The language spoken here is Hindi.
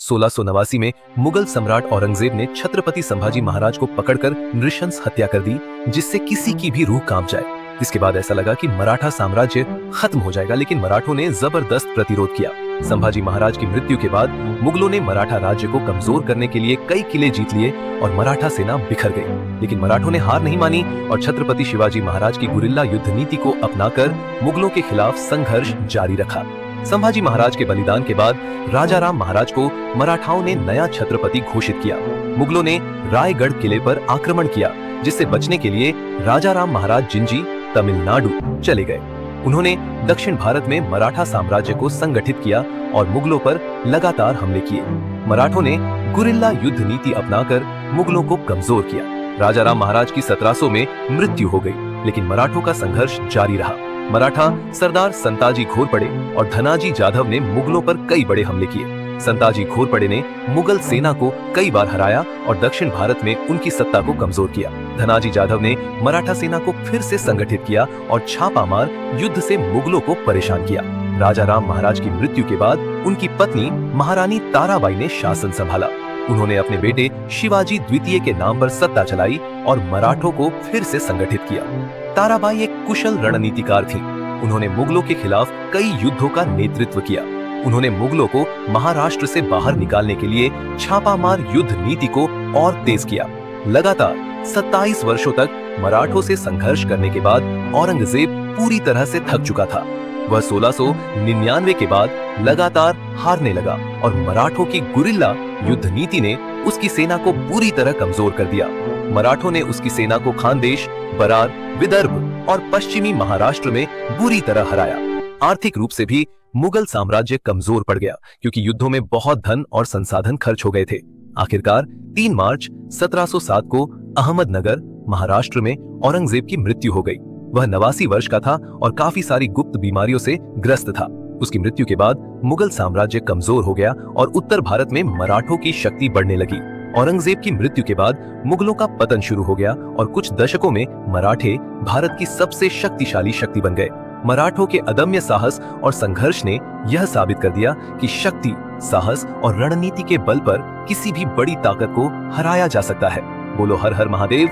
1689 में मुगल सम्राट औरंगजेब ने छत्रपति संभाजी महाराज को पकड़कर नृशंस हत्या कर दी, जिससे किसी की भी रूह कांप जाए। इसके बाद ऐसा लगा कि मराठा साम्राज्य खत्म हो जाएगा, लेकिन मराठों ने जबरदस्त प्रतिरोध किया। संभाजी महाराज की मृत्यु के बाद मुगलों ने मराठा राज्य को कमजोर करने के लिए कई किले जीत लिए और मराठा सेना बिखर गई। लेकिन मराठों ने हार नहीं मानी और छत्रपति शिवाजी महाराज की गुरिल्ला युद्ध नीति को अपनाकर मुगलों के खिलाफ संघर्ष जारी रखा। संभाजी महाराज के बलिदान के बाद राजाराम महाराज को मराठाओं ने नया छत्रपति घोषित किया। मुगलों ने रायगढ़ किले पर आक्रमण किया, जिससे बचने के लिए राजाराम महाराज जिंजी तमिलनाडु चले गए। उन्होंने दक्षिण भारत में मराठा साम्राज्य को संगठित किया और मुगलों पर लगातार हमले किए। मराठों ने गुरिल्ला युद्ध नीति अपनाकर मुगलों को कमजोर किया। राजाराम महाराज की 1700 में मृत्यु हो गई, लेकिन मराठों का संघर्ष जारी रहा। मराठा सरदार संताजी घोरपड़े और धनाजी जाधव ने मुगलों पर कई बड़े हमले किए। संताजी घोरपड़े ने मुगल सेना को कई बार हराया और दक्षिण भारत में उनकी सत्ता को कमजोर किया। धनाजी जाधव ने मराठा सेना को फिर से संगठित किया और छापामार युद्ध से मुगलों को परेशान किया। राजाराम महाराज की मृत्यु के बाद उनकी पत्नी महारानी ताराबाई ने शासन संभाला। उन्होंने अपने बेटे शिवाजी द्वितीय के नाम पर सत्ता चलाई और मराठों को फिर से संगठित किया। ताराबाई एक कुशल रणनीतिकार थी। उन्होंने मुगलों के खिलाफ कई युद्धों का नेतृत्व किया। उन्होंने मुगलों को महाराष्ट्र से बाहर निकालने के लिए छापामार युद्ध नीति को और तेज किया। लगातार 27 वर्षों तक मराठों से संघर्ष करने के बाद औरंगजेब पूरी तरह से थक चुका था। वह 1699 के बाद लगातार हारने लगा और मराठों की गुरिल्ला युद्ध नीति ने उसकी सेना को पूरी तरह कमजोर कर दिया। मराठों ने उसकी सेना को खानदेश, बरार, विदर्भ और पश्चिमी महाराष्ट्र में बुरी तरह हराया। आर्थिक रूप से भी मुगल साम्राज्य कमजोर पड़ गया, क्योंकि युद्धों में बहुत धन और संसाधन खर्च हो गए थे। आखिरकार 3 मार्च 1707 को अहमदनगर, महाराष्ट्र में औरंगजेब की मृत्यु हो गई। वह 89 वर्ष का था और काफी सारी गुप्त बीमारियों से ग्रस्त था। उसकी मृत्यु के बाद मुगल साम्राज्य कमजोर हो गया और उत्तर भारत में मराठों की शक्ति बढ़ने लगी। औरंगजेब की मृत्यु के बाद मुगलों का पतन शुरू हो गया और कुछ दशकों में मराठे भारत की सबसे शक्तिशाली शक्ति बन गए। मराठों के अदम्य साहस और संघर्ष ने यह साबित कर दिया कि शक्ति, साहस और रणनीति के बल पर किसी भी बड़ी ताकत को हराया जा सकता है। बोलो हर हर महादेव।